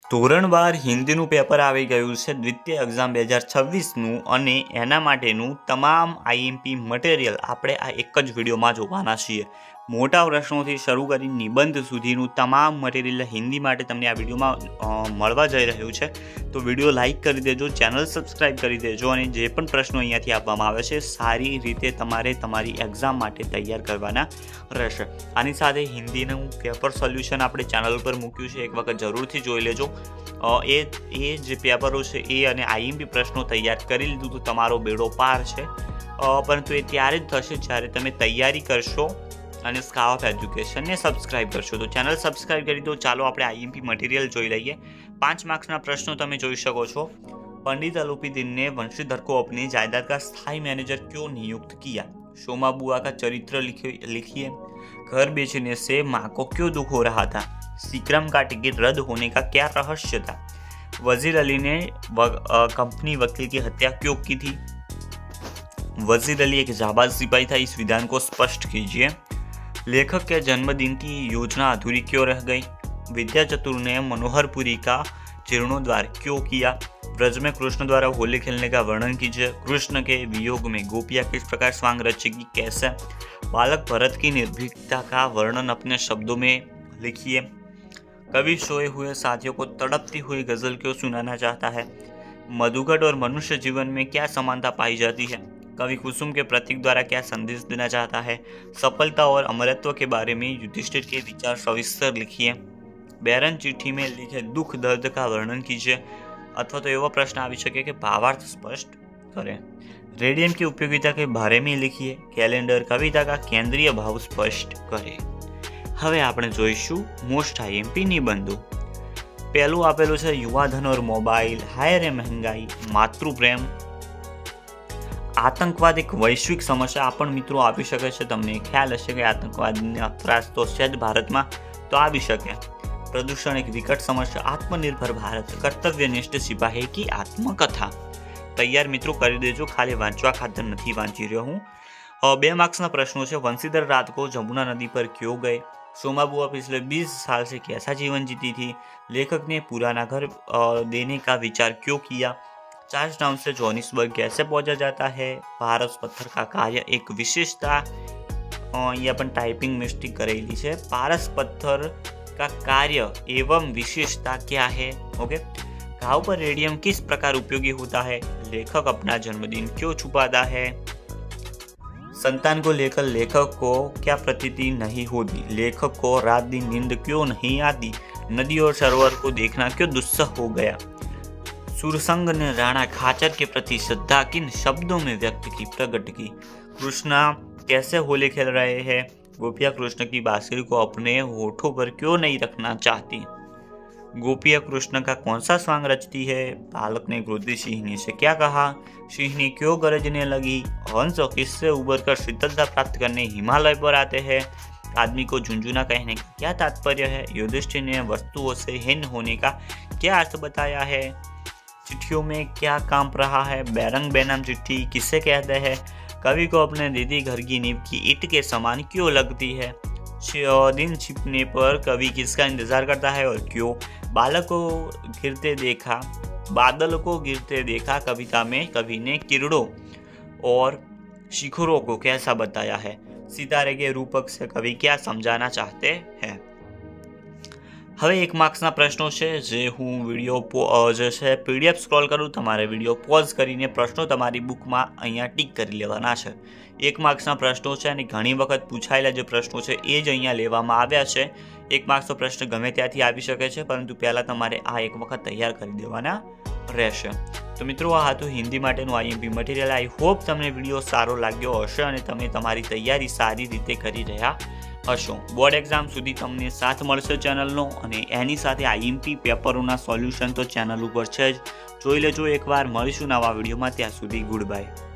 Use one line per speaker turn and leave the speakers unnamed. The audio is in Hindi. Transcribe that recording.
ધોરણ 12 હિન્દીનું પેપર આવી ગયું છે દ્વિતીય એક્ઝામ 2026નું અને એના માટેનું તમામ આઈએમપી મટીરિયલ આપણે આ એક જ વિડીયોમાં જોવાના છીએ। મોટા પ્રશ્નોથી શરૂ કરી નિબંધ સુધીનું તમામ મટીરિયલ હિન્દી માટે તમને આ વિડીયોમાં મળવા જઈ રહ્યું છે। તો વિડીયો લાઇક કરી દેજો, ચેનલ સબસ્ક્રાઇબ કરી દેજો અને જે પણ પ્રશ્નો અહીંયાથી આપવામાં આવે છે સારી રીતે તમારે તમારી એક્ઝામ માટે તૈયાર કરવાના રહેશે। આની સાથે હિન્દીનું પેપર સોલ્યુશન આપણે ચેનલ ઉપર મૂક્યું છે, એક વખત જરૂરથી જોઈ લેજો। એ જે પેપરો છે એ અને આઈએમપી પ્રશ્નો તૈયાર કરી લીધું તો તમારો બેડો પાર છે, પરંતુ એ ત્યારે જ થશે જ્યારે તમે તૈયારી કરશો અને સ્કાય ઓફ એજ્યુકેશનને સબસ્ક્રાઇબ કરશો। તો ચેનલ સબસ્ક્રાઇબ કરી દો। ચાલો આપણે આઈએમપી મટીરિયલ જોઈ લઈએ। 5 मार्क्स प्रश्नों તમે જોઈ શકો છો। पंडित अलूपीदीन ने वंशीधर को अपनी जायदाद का स्थायी मैनेजर क्यों नियुक्त किया? शोमा बुआ का चरित्र लिखिए। घर बेचने से माँ को क्यों दुख हो रहा था? सीक्रम का टिकट रद्द होने का क्या रहस्य था? वजीर अली ने कंपनी वकील की हत्या क्यों की थी? वजीर अली एक जाबाज सिपाही था, इस विधान को स्पष्ट कीजिए। लेखक के जन्मदिन की योजना अधूरी क्यों रह गई? विद्या चतुर ने मनोहरपुरी का जीर्णोद्वार क्यों किया? ब्रज में कृष्ण द्वारा होली खेलने का वर्णन कीजिए। कृष्ण के वियोग में गोपियाँ किस प्रकार स्वांग रचेगी, कैसे? बालक भरत की निर्भीकता का वर्णन अपने शब्दों में लिखिए। कवि सोए हुए साथियों को तड़पती हुई गजल क्यों सुनाना चाहता है? मधुकट और मनुष्य जीवन में क्या समानता पाई जाती है? कवि कुसुम के प्रतीक द्वारा क्या संदेश देना चाहता है? सफलता और अमरत्व के बारे में युधिष्ठिर के विचार सविस्तर लिखिए। बैरन चिट्ठी में लिखे दुख दर्द का वर्णन कीजिए। अथवा तो एवं प्रश्न आ सके कि भावार्थ स्पष्ट करें। रेडियम की उपयोगिता के बारे में लिखिए। कैलेंडर कविता का केंद्रीय भाव स्पष्ट करें। હવે આપણે જોઈશું મોસ્ટ આઈએમપી નિબંધો। પહેલું આપેલું છે યુવાધન और મોબાઈલ, હાયર એ મહેંગાઈ, માતૃપ્રેમ। આતંકવાદ એક વૈશ્વિક સમસ્યા આ પણ મિત્રો આવી શકે છે। તમને ખ્યાલ હશે કે આતંકવાદના ત્રાસ તો છે જ ભારતમાં, તો આવી શકે। પ્રદૂષણ એક વિકટ સમસ્યા, આત્મનિર્ભર ભારત, કર્તવ્યનિષ્ઠ સિપાહી की આત્મકથા। તૈયાર મિત્રો કરી દેજો, ખાલી વાંચવા ખાતર નથી વાંચી રહ્યો હું। 2 मार्क्सના પ્રશ્નો છે। वंशीधर रात को जमुना नदी पर क्यों गए? सोमा बुआ पिछले 20 साल से कैसा जीवन जीती थी? लेखक ने पुराना घर देने का विचार क्यों किया? चार्ल्स टाउन से जोहानिसबर्ग कैसे पहुंचा जाता है? पारस पत्थर का कार्य एक विशेषता, ये अपन टाइपिंग मिस्टेक करेली है। पारस पत्थर का कार्य एवं विशेषता क्या है? ओके। घाव पर रेडियम किस प्रकार उपयोगी होता है? लेखक अपना जन्मदिन क्यों छुपाता है? संतान को लेकर लेखक को क्या प्रतीति नहीं होती? लेखक को रात दिन नींद क्यों नहीं आती? नदी और सरोवर को देखना क्यों दुस्सह हो गया? सुरसंग ने राणा खाचर के प्रति श्रद्धा किन शब्दों में व्यक्त की, प्रकट की? कृष्णा कैसे होली खेल रहे हैं? गोपिया कृष्ण की बांसुरी को अपने होठों पर क्यों नहीं रखना चाहती? गोपिया कृष्ण का कौन सा स्वांग रचती है? बालक ने क्रोधी सिंहनी से क्या कहा? सिंहनी क्यों गरजने लगी? हंस किससे उबर कर शीतलता प्राप्त करने हिमालय पर आते हैं? आदमी को झुंझुना कहने का क्या तात्पर्य है? युधिष्ठिर ने वस्तुओं से हीन होने का क्या अर्थ बताया है? चिट्ठियों में क्या काम रहा है? बैरंग बेनाम चिट्ठी किसे कहते हैं? कवि को अपने दीदी घर की नींव की ईंट के समान क्यों लगती है? दिन छिपने पर कवि किसका इंतजार करता है और क्यों? बादल को गिरते देखा कविता में कवि ने किरणों और शिखरों को कैसा बताया है? सितारे के रूपक से कवि क्या समझाना चाहते हैं? હવે 1 માર્ક્સના પ્રશ્નો છે જે હું વિડીયો જે છે પીડીએફ સ્ક્રોલ કરું, તમારે વિડીયો પોઝ કરીને પ્રશ્નો તમારી બુકમાં અહીંયા ટીક કરી લેવાના છે। 1 માર્ક્સના પ્રશ્નો છે અને ઘણી વખત પૂછાયેલા જે પ્રશ્નો છે એ જ અહીંયા લેવામાં આવ્યા છે। 1 માર્ક્સનો પ્રશ્ન ગમે ત્યાંથી આવી શકે છે, પરંતુ પહેલાં તમારે આ એક વખત તૈયાર કરી દેવાના રહેશે। તો મિત્રો આ હતું હિન્દી માટેનું આઈએમપી મટીરિયલ। આઈ હોપ તમને વિડીયો સારો લાગ્યો હશે અને તમે તમારી તૈયારી સારી રીતે કરી રહ્યા હશો। બોર્ડ એક્ઝામ સુધી તમને સાથ મળશે ચેનલનો અને એની સાથે આઈએમપી પેપરોના સોલ્યુશન તો ચેનલ ઉપર છે જ, જોઈ લેજો એકવાર। મળીશું નવા વિડીયોમાં, ત્યાં સુધી ગુડ બાય।